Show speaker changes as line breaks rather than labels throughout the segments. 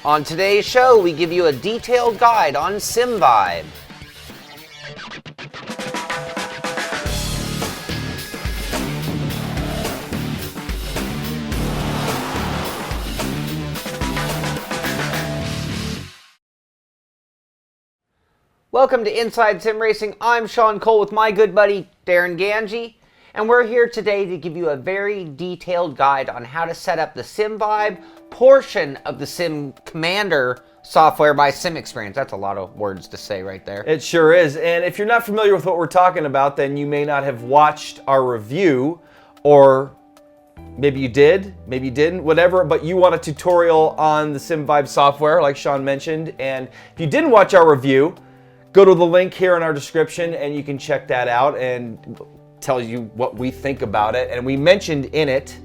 On today's show, we give you a detailed guide on Simvibe. Welcome to Inside Sim Racing. I'm Sean Cole with my good buddy Darren Ganji, and we're here today to give you a very detailed guide on how to set up the Simvibe portion of the Sim Commander software by Sim Experience. That's a lot of words to say right there.
It sure is. And if you're not familiar with what we're talking about, then you may not have watched our review, or maybe you did, maybe you didn't, whatever, but you want a tutorial on the Simvibe software, like Sean mentioned. And if you didn't watch our review, go to the link here in our description and you can check that out and tell you what we think about it. And we mentioned in it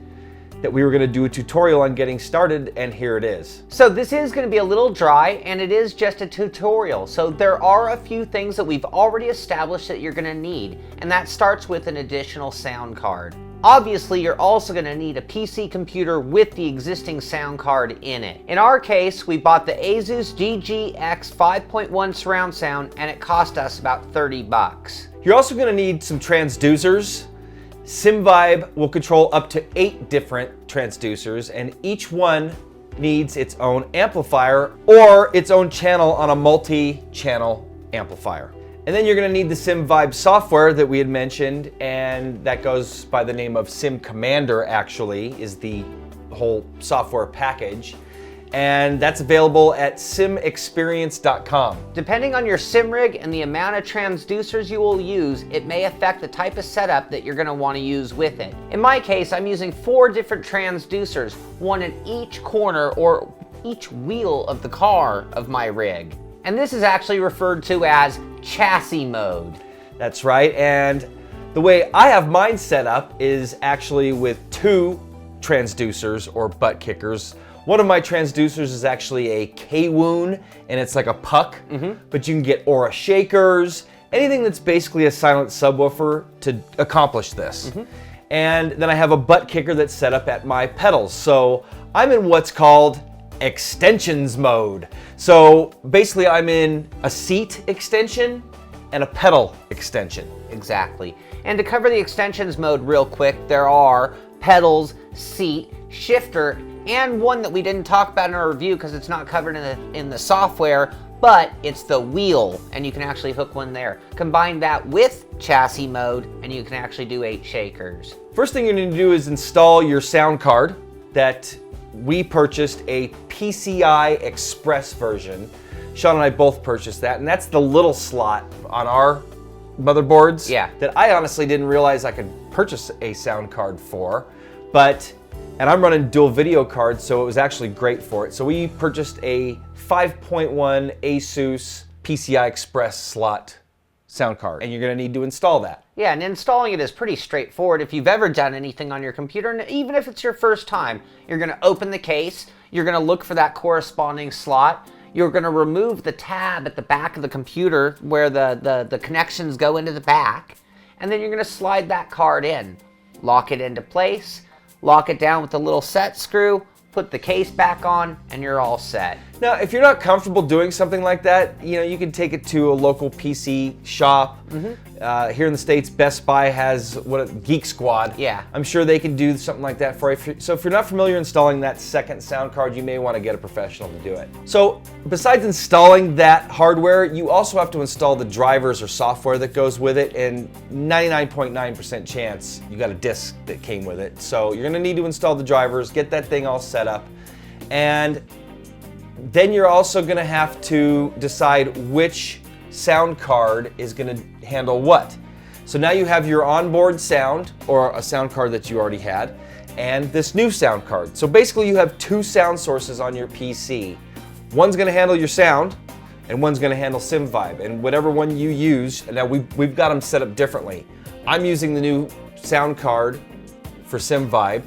that we were going to do a tutorial on getting started, and here it is.
So this is going to be a little dry, and it is just a tutorial. So there are a few things that we've already established that you're going to need, and that starts with an additional sound card. Obviously, you're also going to need a PC computer with the existing sound card in it. In our case, we bought the Asus GGX 5.1 surround sound, and it cost us about 30 bucks.
You're also going to need some transducers. Simvibe will control up to 8 different transducers, and each one needs its own amplifier or its own channel on a multi-channel amplifier. And then you're going to need the Simvibe software that we had mentioned, and that goes by the name of Sim Commander, actually, is the whole software package. And that's available at simexperience.com.
Depending on your sim rig and the amount of transducers you will use, it may affect the type of setup that you're going to want to use with it. In my case, I'm using 4 different transducers, one in each corner or each wheel of the car of my rig. And this is actually referred to as chassis mode.
That's right, and the way I have mine set up is actually with 2 transducers or butt kickers. One of my transducers is actually a K-Woon, and it's like a puck, but you can get Aura shakers, anything that's basically a silent subwoofer to accomplish this. And then I have a butt kicker that's set up at my pedals. So I'm in what's called extensions mode. So basically I'm in a seat extension and a pedal extension.
Exactly. And to cover the extensions mode real quick, there are pedals, seat, shifter, and one that we didn't talk about in our review because it's not covered in the software, but it's the wheel, and you can actually hook one there. Combine that with chassis mode, and you can actually do 8 shakers.
First thing you're going to do is install your sound card. That we purchased a PCI Express version. Sean and I both purchased that, and that's the little slot on our motherboards that I honestly didn't realize I could purchase a sound card for, and I'm running dual video cards, so it was actually great for it. So we purchased a 5.1 Asus PCI Express slot sound card, and you're gonna need to install that.
Yeah, and installing it is pretty straightforward. If you've ever done anything on your computer, and even if it's your first time, you're gonna open the case, you're gonna look for that corresponding slot, you're gonna remove the tab at the back of the computer where the connections go into the back, and then you're gonna slide that card in, lock it into place, lock it down with the little set screw, put the case back on, and you're all set.
Now, if you're not comfortable doing something like that, you can take it to a local PC shop. Here in the States, Best Buy has Geek Squad.
Yeah.
I'm sure they can do something like that for you. So if you're not familiar installing that second sound card, you may want to get a professional to do it. So besides installing that hardware, you also have to install the drivers or software that goes with it, and 99.9% chance you got a disc that came with it. So you're gonna need to install the drivers, get that thing all set up, and then you're also going to have to decide which sound card is going to handle what. So now you have your onboard sound, or a sound card that you already had, and this new sound card. So basically you have 2 sound sources on your PC. One's going to handle your sound, and one's going to handle Simvibe. And whatever one you use, now we've got them set up differently. I'm using the new sound card for Simvibe.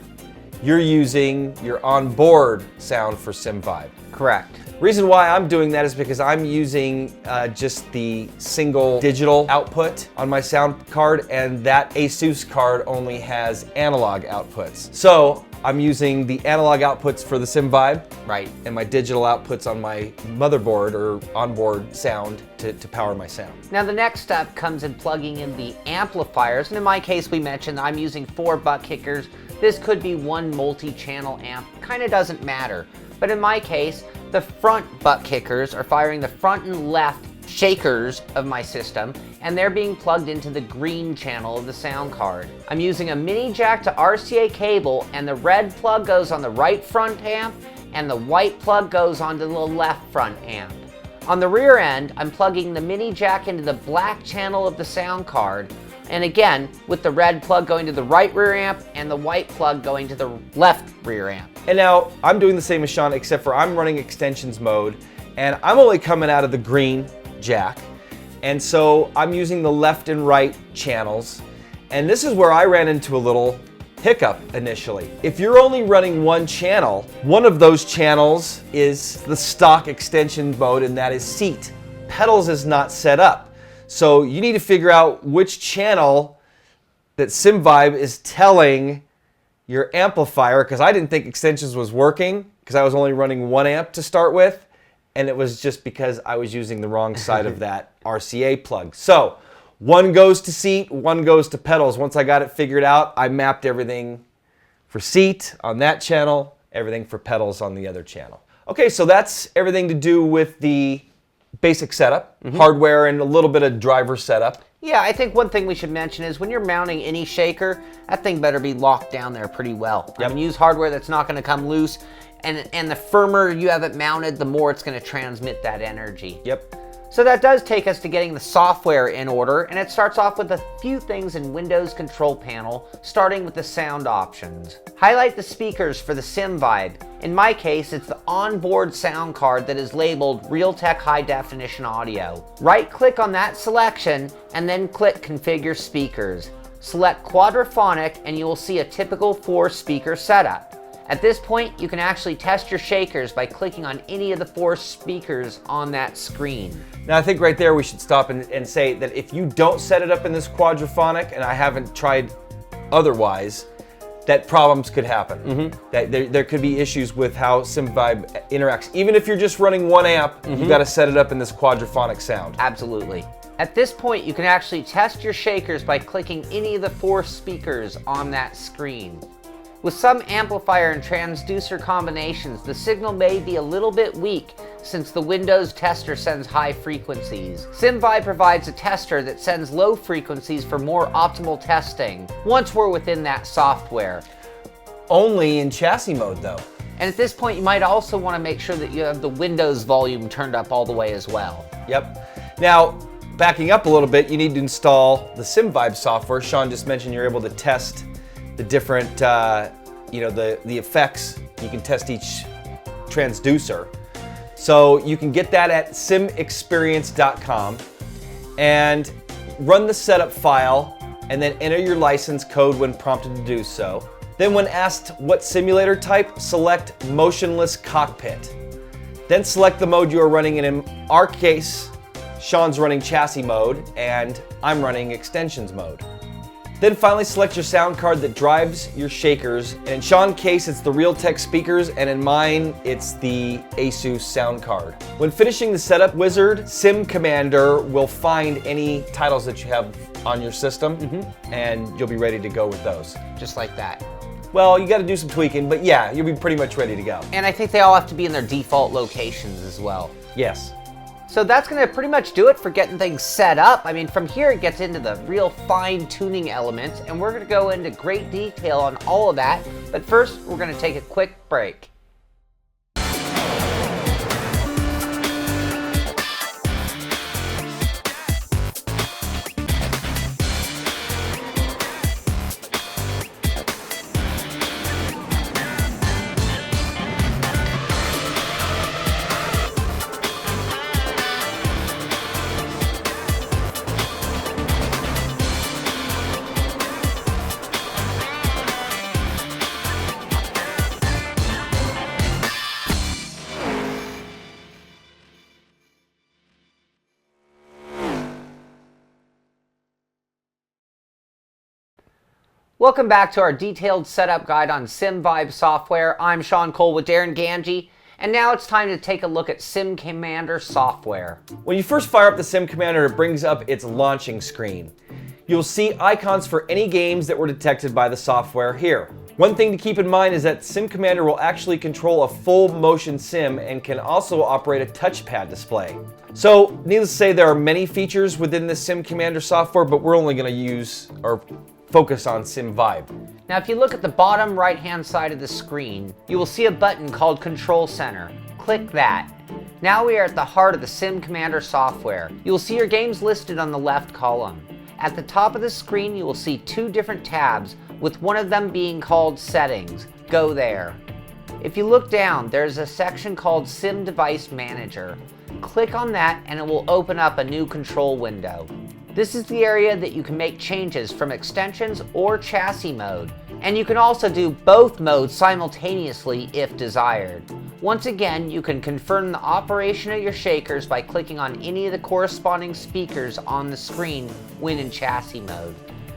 You're using your onboard sound for Simvibe.
Correct.
Reason why I'm doing that is because I'm using just the single digital output on my sound card, and that Asus card only has analog outputs. So I'm using the analog outputs for the Simvibe.
Right.
And my digital outputs on my motherboard or onboard sound to power my sound.
Now the next step comes in plugging in the amplifiers, and in my case we mentioned I'm using 4 butt kickers. This could be one multi-channel amp, kind of doesn't matter. But in my case, the front butt kickers are firing the front and left shakers of my system, and they're being plugged into the green channel of the sound card. I'm using a mini jack to RCA cable, and the red plug goes on the right front amp, and the white plug goes onto the left front amp. On the rear end, I'm plugging the mini jack into the black channel of the sound card, and again, with the red plug going to the right rear amp and the white plug going to the left rear amp.
And now I'm doing the same as Sean, except for I'm running extensions mode, and I'm only coming out of the green jack. And so I'm using the left and right channels. And this is where I ran into a little hiccup initially. If you're only running one channel, one of those channels is the stock extension mode, and that is seat. Pedals is not set up. So you need to figure out which channel that Simvibe is telling your amplifier, because I didn't think extensions was working because I was only running 1 amp to start with. And it was just because I was using the wrong side of that RCA plug. So one goes to seat, one goes to pedals. Once I got it figured out, I mapped everything for seat on that channel, everything for pedals on the other channel. Okay, so that's everything to do with the basic setup, hardware, and a little bit of driver setup.
Yeah, I think one thing we should mention is when you're mounting any shaker, that thing better be locked down there pretty well.
Yep.
I mean, use hardware that's not going to come loose, and the firmer you have it mounted, the more it's going to transmit that energy.
Yep.
So that does take us to getting the software in order, and it starts off with a few things in Windows control panel, starting with the sound options. Highlight the speakers for the Simvibe. In my case, it's the onboard sound card that is labeled Realtek High Definition Audio. Right-click on that selection, and then click Configure Speakers. Select Quadraphonic, and you will see a typical 4-speaker setup. At this point, you can actually test your shakers by clicking on any of the 4 speakers on that screen.
Now I think right there we should stop and say that if you don't set it up in this quadraphonic, and I haven't tried otherwise, that problems could happen. That there could be issues with how Simvibe interacts. Even if you're just running 1 amp, you got to set it up in this quadraphonic sound.
Absolutely. At this point, you can actually test your shakers by clicking any of the 4 speakers on that screen. With some amplifier and transducer combinations, the signal may be a little bit weak since the Windows tester sends high frequencies. Simvibe provides a tester that sends low frequencies for more optimal testing once we're within that software.
Only in chassis mode though.
And at this point, you might also want to make sure that you have the Windows volume turned up all the way as well.
Yep. Now, backing up a little bit, you need to install the Simvibe software. Sean just mentioned you're able to test the different, the effects. You can test each transducer. So you can get that at simexperience.com and run the setup file and then enter your license code when prompted to do so. Then when asked what simulator type, select Motionless Cockpit. Then select the mode you are running, and in our case, Sean's running chassis mode and I'm running extensions mode. Then finally select your sound card that drives your shakers. And in Sean's case, it's the Realtek speakers, and in mine, it's the Asus sound card. When finishing the setup wizard, Sim Commander will find any titles that you have on your system, and you'll be ready to go with those.
Just like that.
Well, you got to do some tweaking, but yeah, you'll be pretty much ready to go.
And I think they all have to be in their default locations as well.
Yes.
So that's going to pretty much do it for getting things set up. I mean, from here it gets into the real fine-tuning elements, and we're going to go into great detail on all of that. But first, we're going to take a quick break. Welcome back to our detailed setup guide on Simvibe software. I'm Sean Cole with Darren Ganji, and now it's time to take a look at Sim Commander software.
When you first fire up the Sim Commander, it brings up its launching screen. You'll see icons for any games that were detected by the software here. One thing to keep in mind is that Sim Commander will actually control a full motion sim and can also operate a touchpad display. So, needless to say, there are many features within the Sim Commander software, but we're only going to use or focus on Simvibe.
Now, if you look at the bottom right-hand side of the screen, you will see a button called Control Center. Click that. Now we are at the heart of the Sim Commander software. You will see your games listed on the left column. At the top of the screen, you will see two different tabs, with one of them being called Settings. Go there. If you look down, there's a section called Sim Device Manager. Click on that and it will open up a new control window. This is the area that you can make changes from extensions or chassis mode. And you can also do both modes simultaneously if desired. Once again, you can confirm the operation of your shakers by clicking on any of the corresponding speakers on the screen when in chassis mode.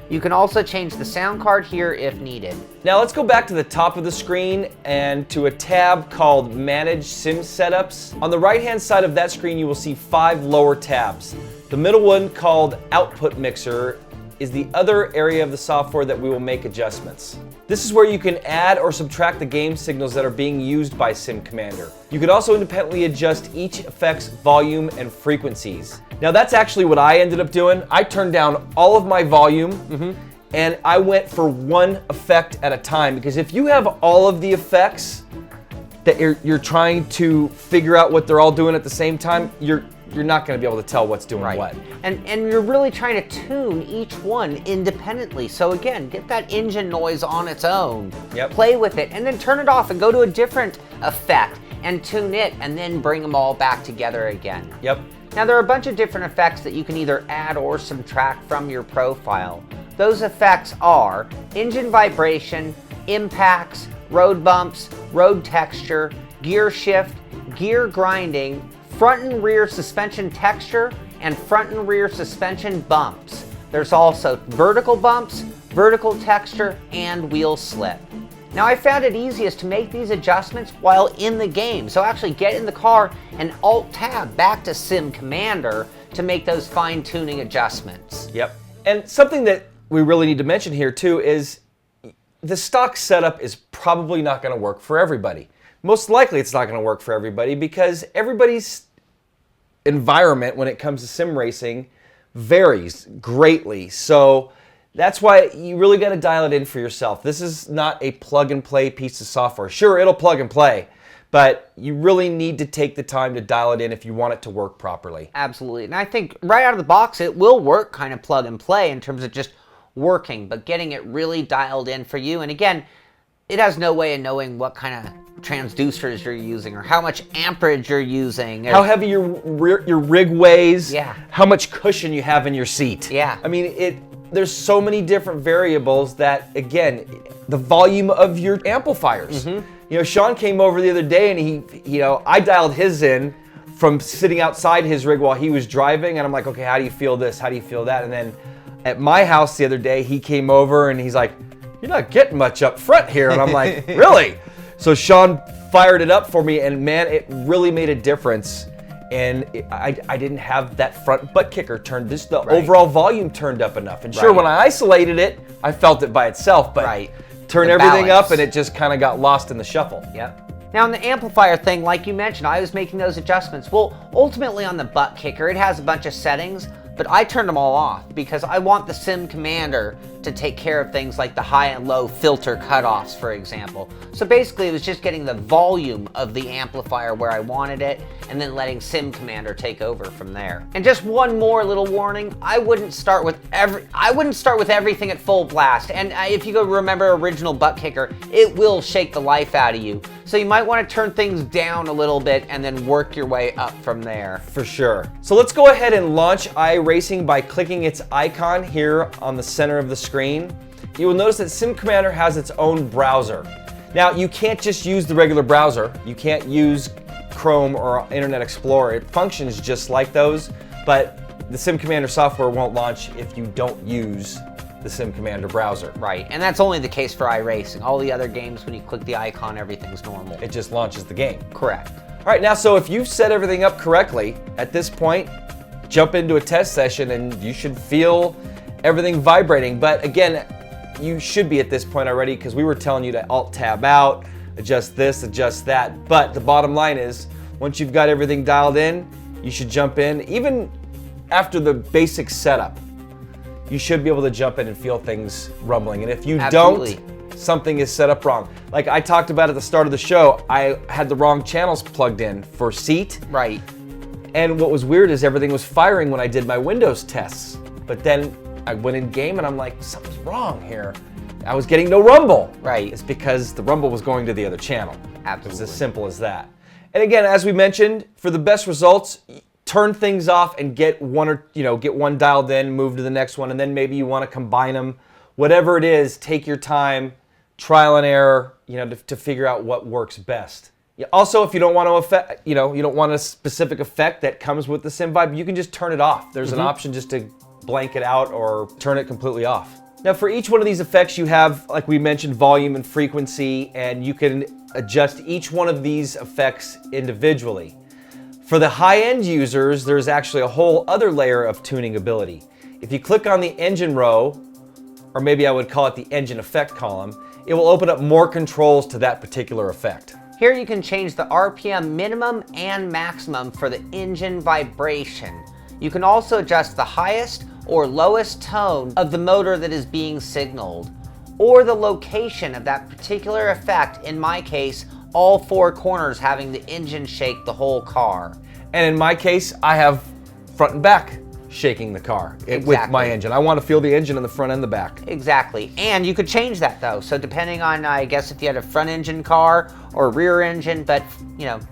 You can also change the sound card here if needed.
Now let's go back to the top of the screen and to a tab called Manage Sim Setups. On the right-hand side of that screen, you will see 5 lower tabs. The middle one, called Output Mixer, is the other area of the software that we will make adjustments. This is where you can add or subtract the game signals that are being used by Sim Commander. You can also independently adjust each effect's volume and frequencies. Now that's actually what I ended up doing. I turned down all of my volume and I went for one effect at a time, because if you have all of the effects that you're trying to figure out what they're all doing at the same time, you're not going to be able to tell what's doing what.
And you're really trying to tune each one independently. So again, get that engine noise on its own.
Yep.
Play with it, and then turn it off and go to a different effect and tune it, and then bring them all back together again.
Yep.
Now there are a bunch of different effects that you can either add or subtract from your profile. Those effects are engine vibration, impacts, road bumps, road texture, gear shift, gear grinding, front and rear suspension texture, and front and rear suspension bumps. There's also vertical bumps, vertical texture, and wheel slip. Now I found it easiest to make these adjustments while in the game. So actually get in the car and Alt-Tab back to Sim Commander to make those fine-tuning adjustments.
Yep. And something that we really need to mention here too is the stock setup is probably not going to work for everybody. Most likely it's not going to work for everybody because everybody's environment when it comes to sim racing varies greatly. So that's why you really got to dial it in for yourself. This is not a plug and play piece of software. Sure, it'll plug and play, but you really need to take the time to dial it in if you want it to work properly.
Absolutely. And I think right out of the box, it will work kind of plug and play in terms of just working, but getting it really dialed in for you. And again, it has no way of knowing what kind of transducers you're using or how much amperage you're using.
How heavy your rig weighs.
Yeah. How
How much cushion you have in your seat.
Yeah.
I mean, there's so many different variables that, again, the volume of your amplifiers. You know, Sean came over the other day and I dialed his in from sitting outside his rig while he was driving, and I'm like, okay, how do you feel this? How do you feel that? And then at my house the other day, he came over and he's like, you're not getting much up front here. And I'm like, really? So Sean fired it up for me, and man, it really made a difference. And I didn't have that front butt kicker turned. The overall volume turned up enough. And sure, when I isolated it, I felt it by itself, but turn everything up and it just kind of got lost in the shuffle.
Yep. Now on the amplifier thing, like you mentioned, I was making those adjustments. Well, ultimately on the butt kicker, it has a bunch of settings, but I turned them all off because I want the Sim Commander to take care of things like the high and low filter cutoffs, for example. So basically it was just getting the volume of the amplifier where I wanted it and then letting Sim Commander take over from there. And just one more little warning, I wouldn't start with everything at full blast. And if you go remember original butt kicker, it will shake the life out of you. So you might want to turn things down a little bit and then work your way up from there.
For sure. So let's go ahead and launch Iracing by clicking its icon here on the center of the screen. You will notice that Sim Commander has its own browser. Now, you can't just use the regular browser. You can't use Chrome or Internet Explorer. It functions just like those, but the Sim Commander software won't launch if you don't use the Sim Commander browser.
Right, and that's only the case for Iracing. All the other games, when you click the icon, everything's normal.
It just launches the game.
Correct.
All right, now, so if you've set everything up correctly, at this point, jump into a test session and you should feel everything vibrating. But again, you should be at this point already, because we were telling you to Alt-Tab out, adjust this, adjust that. But the bottom line is, once you've got everything dialed in, you should jump in. Even after the basic setup, you should be able to jump in and feel things rumbling. And if you don't, something is set up wrong. Like I talked about at the start of the show, I had the wrong channels plugged in for seat.
Right.
And what was weird is everything was firing when I did my Windows tests. But then I went in game and I'm like, something's wrong here. I was getting no rumble.
Right.
It's because the rumble was going to the other channel.
Absolutely.
It was as simple as that. And again, as we mentioned, for the best results, turn things off and get one dialed in, move to the next one, and then maybe you want to combine them. Whatever it is, take your time, trial and error, to figure out what works best. Also, if you don't want to you don't want a specific effect that comes with the Simvibe, you can just turn it off. There's an option just to blank it out or turn it completely off. Now, for each one of these effects, you have, like we mentioned, volume and frequency, and you can adjust each one of these effects individually. For the high-end users, there's actually a whole other layer of tuning ability. If you click on the engine row, or maybe I would call it the engine effect column, it will open up more controls to that particular effect.
Here you can change the RPM minimum and maximum for the engine vibration. You can also adjust the highest or lowest tone of the motor that is being signaled, or the location of that particular effect, in my case, all four corners having the engine shake the whole car.
And in my case, I have front and back shaking the car with my engine. I want to feel the engine in the front and the back.
Exactly. And you could change that though. So depending on, I guess, if you had a front engine car or rear engine, but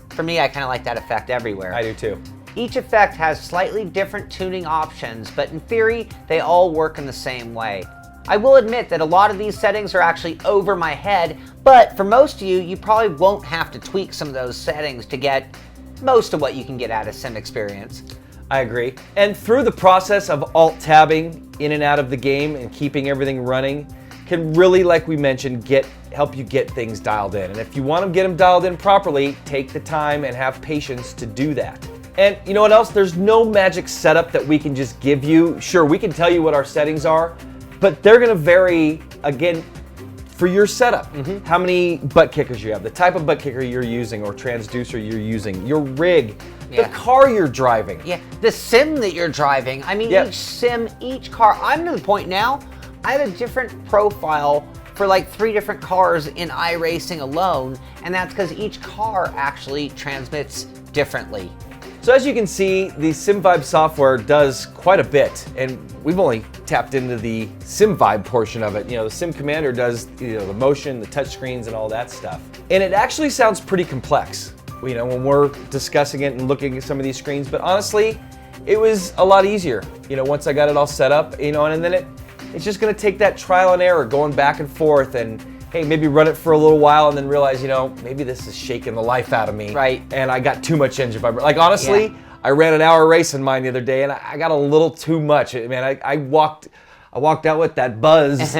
for me, I kind of like that effect everywhere.
I do too.
Each effect has slightly different tuning options, but in theory, they all work in the same way. I will admit that a lot of these settings are actually over my head, but for most of you, you probably won't have to tweak some of those settings to get most of what you can get out of Sim Experience.
I agree. And through the process of Alt-tabbing in and out of the game and keeping everything running, can really, like we mentioned, help you get things dialed in. And if you want to get them dialed in properly, take the time and have patience to do that. And you know what else? There's no magic setup that we can just give you. Sure, we can tell you what our settings are, but they're going to vary, again, for your setup. How many butt kickers you have, the type of butt kicker you're using or transducer you're using, your rig, the car you're driving.
Yeah, the sim that you're driving. I mean, each sim, each car. I'm to the point now, I have a different profile for like 3 different cars in Iracing alone, and that's because each car actually transmits differently.
So as you can see, the Simvibe software does quite a bit, and we've only tapped into the Simvibe portion of it. The Sim Commander does the motion, the touchscreens, and all that stuff. And it actually sounds pretty complex, when we're discussing it and looking at some of these screens. But honestly, it was a lot easier, once I got it all set up, and then it's just going to take that trial and error, going back and forth, and hey, maybe run it for a little while and then realize, maybe this is shaking the life out of me.
Right.
And I got too much engine vibration. Like, honestly, I ran an hour race in mine the other day and I got a little too much. Man, I walked out with that buzz,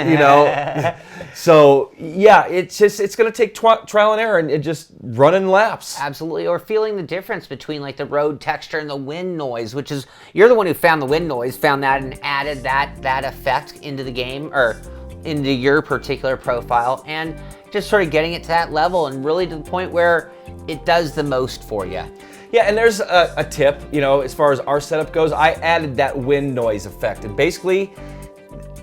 So, yeah, it's going to take trial and error and just running laps.
Absolutely. Or feeling the difference between like the road texture and the wind noise, which is, you're the one who found the wind noise, found that and added that effect into the game, or into your particular profile, and just sort of getting it to that level and really to the point where it does the most for you.
Yeah, and there's a tip, as far as our setup goes. I added that wind noise effect, and basically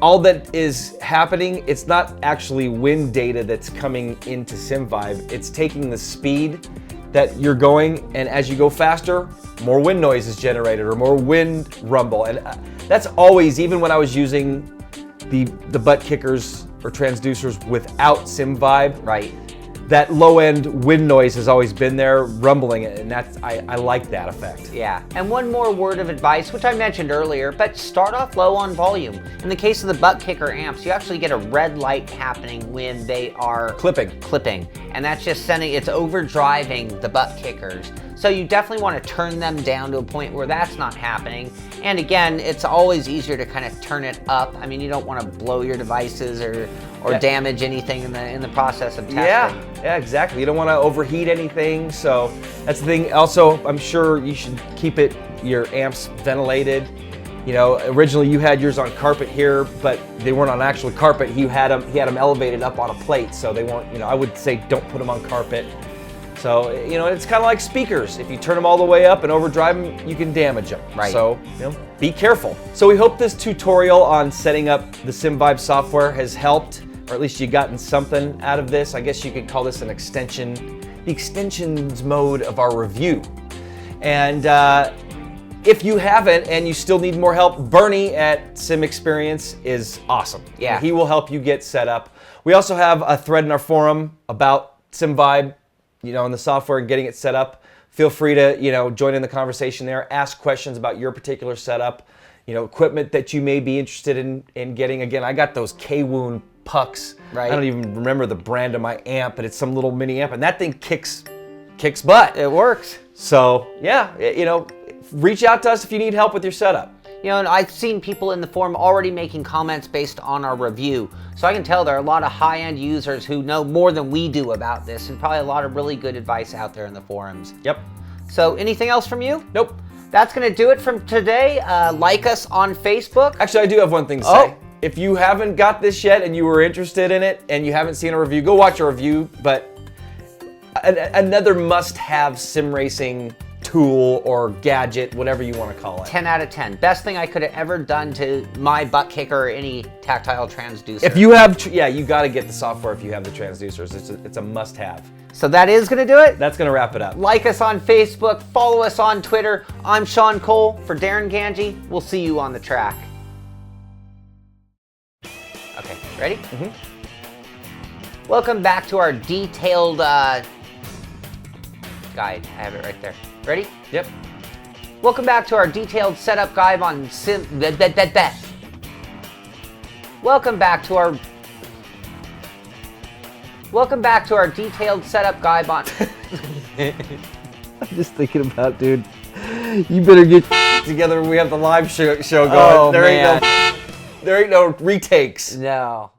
all that is happening, it's not actually wind data that's coming into Simvibe. It's taking the speed that you're going, and as you go faster, more wind noise is generated or more wind rumble. And that's always, even when I was using the butt kickers or transducers without Simvibe,
right?
That low end wind noise has always been there, rumbling it, and I like that effect.
Yeah, and one more word of advice, which I mentioned earlier, but start off low on volume. In the case of the butt kicker amps, you actually get a red light happening when they are
clipping,
and that's just it's overdriving the butt kickers. So you definitely want to turn them down to a point where that's not happening. And again, it's always easier to kind of turn it up. I mean, you don't want to blow your devices or damage anything in the process of testing.
Yeah, exactly. You don't want to overheat anything. So that's the thing. Also, I'm sure you should keep your amps ventilated. You know, originally you had yours on carpet here, but they weren't on actual carpet. He had them elevated up on a plate, so they weren't. You know, I would say don't put them on carpet. So, you know, it's kind of like speakers. If you turn them all the way up and overdrive them, you can damage them.
Right.
So, you know, be careful. So we hope this tutorial on setting up the Simvibe software has helped, or at least you've gotten something out of this. I guess you could call this an extension, the extensions mode of our review. And if you haven't and you still need more help, Bernie at Sim Experience is awesome.
Yeah.
He will help you get set up. We also have a thread in our forum about Simvibe, you know, and the software and getting it set up. Feel free to, you know, join in the conversation there. Ask questions about your particular setup, you know, equipment that you may be interested in getting. Again, I got those K-Woon pucks.
Right.
I don't even remember the brand of my amp, but it's some little mini amp, and that thing kicks butt.
It works.
So yeah, you know, reach out to us if you need help with your setup.
You know, and I've seen people in the forum already making comments based on our review. So I can tell there are a lot of high-end users who know more than we do about this, and probably a lot of really good advice out there in the forums.
Yep.
So anything else from you?
Nope.
That's going to do it from today. Like us on Facebook.
Actually, I do have one thing to say. If you haven't got this yet and you were interested in it and you haven't seen a review, go watch a review. But another must-have sim racing tool or gadget, whatever you want to call it.
10 out of 10. Best thing I could have ever done to my butt kicker or any tactile transducer.
If you have, you got to get the software if you have the transducers. It's a must-have.
So that is going to do it.
That's going to wrap it up.
Like us on Facebook. Follow us on Twitter. I'm Sean Cole for Darren Ganji. We'll see you on the track. Okay, ready? Mm-hmm. Welcome back to our detailed guide. I have it right there. Ready?
Yep.
Welcome back to our detailed setup guide on Welcome back to our detailed setup guide on.
I'm just thinking about, dude. You better get together when we have the live show going.
Oh,
There ain't no retakes.
No.